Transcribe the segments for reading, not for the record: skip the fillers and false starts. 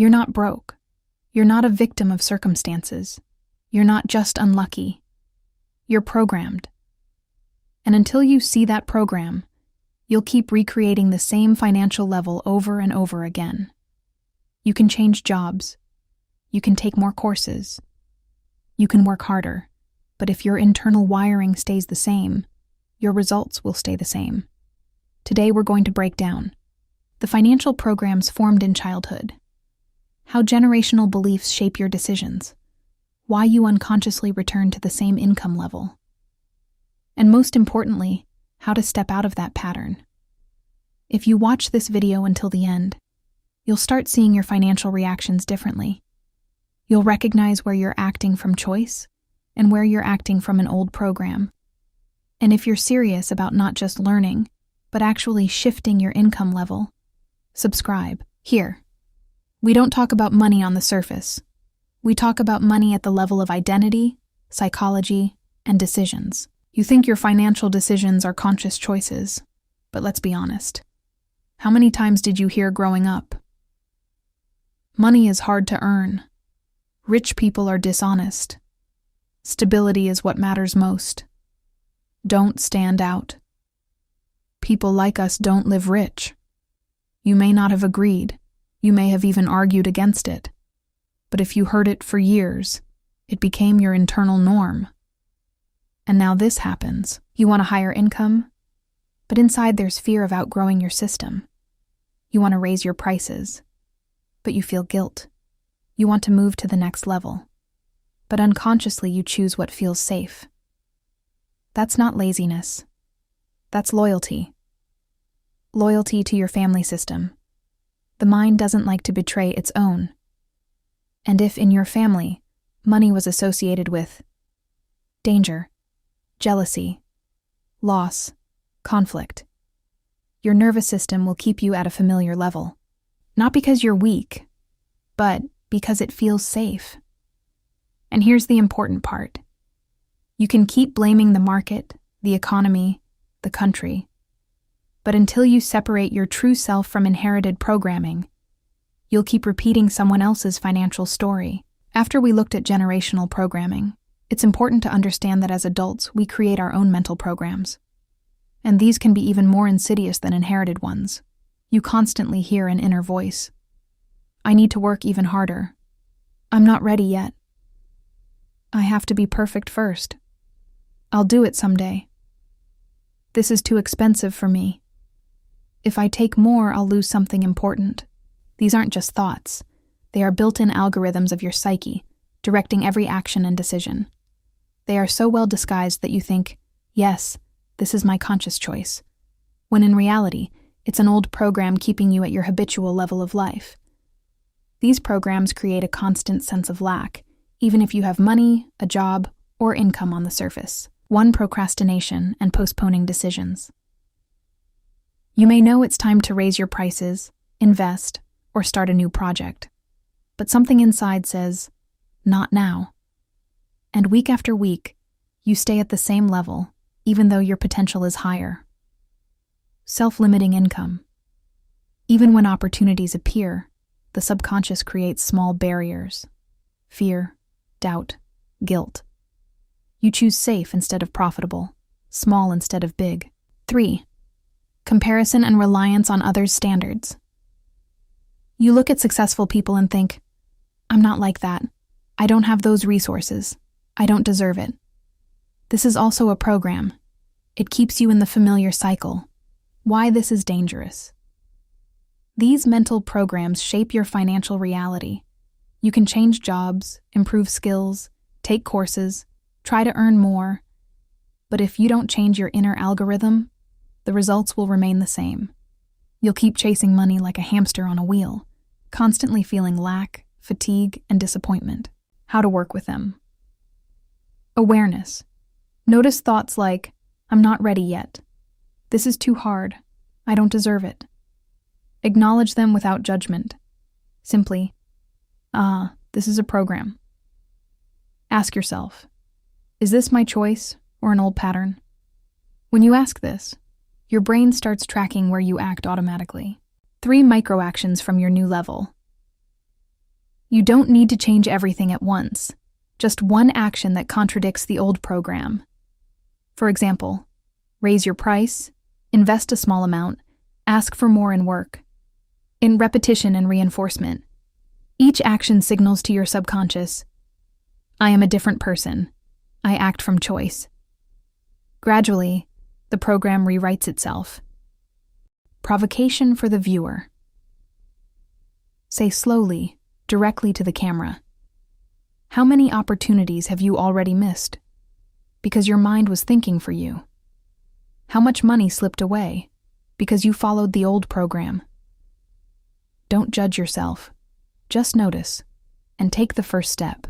You're not broke. You're not a victim of circumstances. You're not just unlucky. You're programmed. And until you see that program, you'll keep recreating the same financial level over and over again. You can change jobs. You can take more courses. You can work harder. But if your internal wiring stays the same, your results will stay the same. Today we're going to break down the financial programs formed in childhood, how generational beliefs shape your decisions, why you unconsciously return to the same income level, and most importantly, how to step out of that pattern. If you watch this video until the end, you'll start seeing your financial reactions differently. You'll recognize where you're acting from choice and where you're acting from an old program. And if you're serious about not just learning, but actually shifting your income level, subscribe. Here, we don't talk about money on the surface. We talk about money at the level of identity, psychology, and decisions. You think your financial decisions are conscious choices, but let's be honest. How many times did you hear growing up? Money is hard to earn. Rich people are dishonest. Stability is what matters most. Don't stand out. People like us don't live rich. You may not have agreed. You may have even argued against it. But if you heard it for years, it became your internal norm. And now this happens. You want a higher income, but inside there's fear of outgrowing your system. You want to raise your prices, but you feel guilt. You want to move to the next level, but unconsciously you choose what feels safe. That's not laziness. That's loyalty. Loyalty to your family system. The mind doesn't like to betray its own. And if in your family, money was associated with danger, jealousy, loss, conflict, your nervous system will keep you at a familiar level. Not because you're weak, but because it feels safe. And here's the important part. You can keep blaming the market, the economy, the country, but until you separate your true self from inherited programming, you'll keep repeating someone else's financial story. After we looked at generational programming, it's important to understand that as adults, we create our own mental programs. And these can be even more insidious than inherited ones. You constantly hear an inner voice. I need to work even harder. I'm not ready yet. I have to be perfect first. I'll do it someday. This is too expensive for me. If I take more, I'll lose something important. These aren't just thoughts. They are built-in algorithms of your psyche, directing every action and decision. They are so well disguised that you think, yes, this is my conscious choice, when in reality, it's an old program keeping you at your habitual level of life. These programs create a constant sense of lack, even if you have money, a job, or income on the surface. One, procrastination and postponing decisions. You may know it's time to raise your prices, invest, or start a new project, but something inside says, not now. And week after week, you stay at the same level, even though your potential is higher. Self-limiting income. Even when opportunities appear, the subconscious creates small barriers. Fear, doubt, guilt. You choose safe instead of profitable, small instead of big. 3. Comparison and reliance on others' standards. You look at successful people and think, I'm not like that. I don't have those resources. I don't deserve it. This is also a program. It keeps you in the familiar cycle. Why this is dangerous. These mental programs shape your financial reality. You can change jobs, improve skills, take courses, try to earn more. But if you don't change your inner algorithm, the results will remain the same. You'll keep chasing money like a hamster on a wheel, constantly feeling lack, fatigue, and disappointment. How to work with them. Awareness. Notice thoughts like, I'm not ready yet. This is too hard. I don't deserve it. Acknowledge them without judgment. Simply, this is a program. Ask yourself, is this my choice or an old pattern? When you ask this, your brain starts tracking where you act automatically. 3 micro actions from your new level. You don't need to change everything at once, just one action that contradicts the old program. For example, raise your price, invest a small amount, ask for more in work. In repetition and reinforcement, each action signals to your subconscious, I am a different person. I act from choice. Gradually, the program rewrites itself. Provocation for the viewer. Say slowly, directly to the camera. How many opportunities have you already missed? Because your mind was thinking for you. How much money slipped away? Because you followed the old program. Don't judge yourself. Just notice, and take the first step.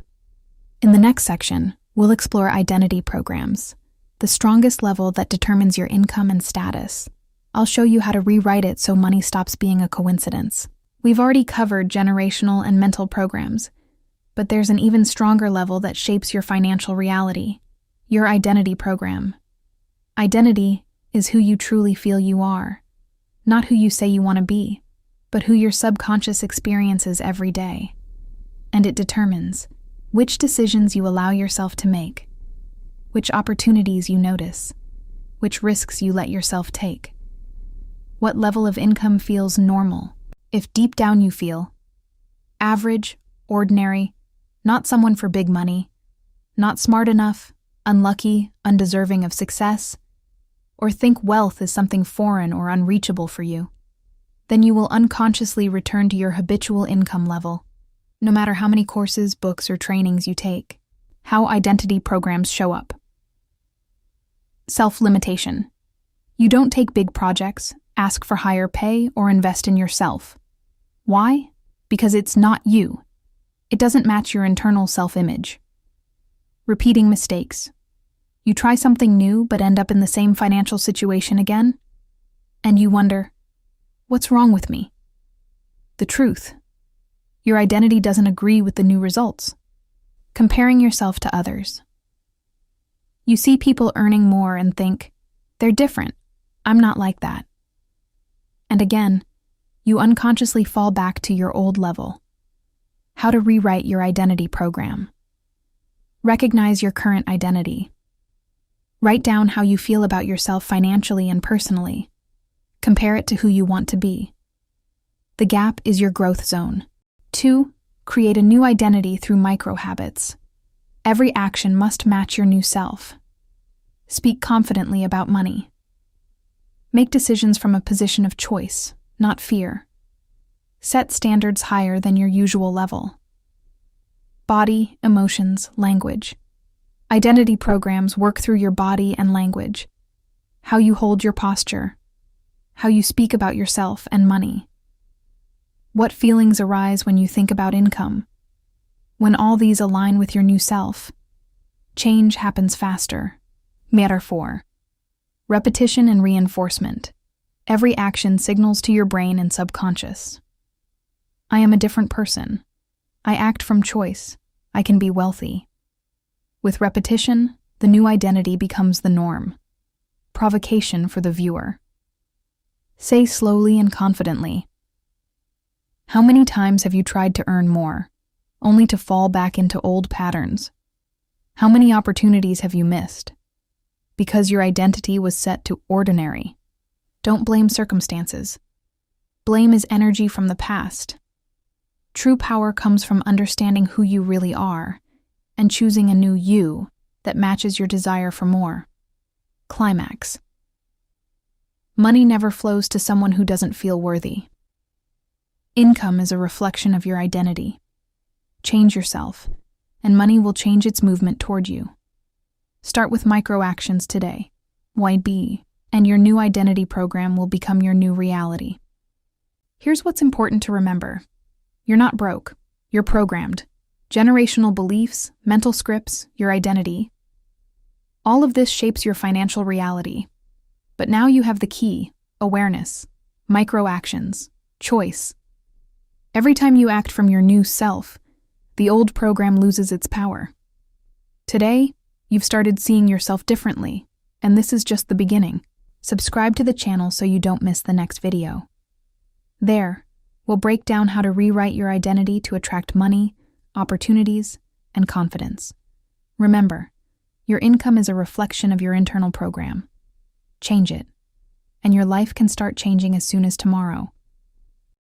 In the next section, we'll explore identity programs, the strongest level that determines your income and status. I'll show you how to rewrite it so money stops being a coincidence. We've already covered generational and mental programs, but there's an even stronger level that shapes your financial reality, your identity program. Identity is who you truly feel you are, not who you say you want to be, but who your subconscious experiences every day. And it determines which decisions you allow yourself to make, which opportunities you notice, which risks you let yourself take, what level of income feels normal. If deep down you feel average, ordinary, not someone for big money, not smart enough, unlucky, undeserving of success, or think wealth is something foreign or unreachable for you, then you will unconsciously return to your habitual income level, no matter how many courses, books, or trainings you take. How identity programs show up. Self-limitation. You don't take big projects, ask for higher pay, or invest in yourself. Why? Because it's not you. It doesn't match your internal self-image. Repeating mistakes. You try something new but end up in the same financial situation again, and you wonder, what's wrong with me? The truth. Your identity doesn't agree with the new results. Comparing yourself to others. You see people earning more and think, they're different. I'm not like that. And again, you unconsciously fall back to your old level. How to rewrite your identity program. Recognize your current identity. Write down how you feel about yourself financially and personally. Compare it to who you want to be. The gap is your growth zone. 2. Create a new identity through micro-habits. Every action must match your new self. Speak confidently about money. Make decisions from a position of choice, not fear. Set standards higher than your usual level. Body, emotions, language. Identity programs work through your body and language. How you hold your posture. How you speak about yourself and money. What feelings arise when you think about income? When all these align with your new self, change happens faster. Metaphor. Repetition and reinforcement. Every action signals to your brain and subconscious. I am a different person. I act from choice. I can be wealthy. With repetition, the new identity becomes the norm. Provocation for the viewer. Say slowly and confidently. How many times have you tried to earn more, only to fall back into old patterns? How many opportunities have you missed? Because your identity was set to ordinary. Don't blame circumstances. Blame is energy from the past. True power comes from understanding who you really are and choosing a new you that matches your desire for more. Climax. Money never flows to someone who doesn't feel worthy. Income is a reflection of your identity. Change yourself, and money will change its movement toward you. Start with micro-actions today. YB, and your new identity program will become your new reality. Here's what's important to remember. You're not broke. You're programmed. Generational beliefs, mental scripts, your identity. All of this shapes your financial reality. But now you have the key: awareness, micro-actions, choice. Every time you act from your new self, the old program loses its power. Today, you've started seeing yourself differently, and this is just the beginning. Subscribe to the channel so you don't miss the next video. There, We'll break down how to rewrite your identity to attract money, opportunities, and confidence. Remember, your income is a reflection of your internal program. Change it, and your life can start changing as soon as tomorrow.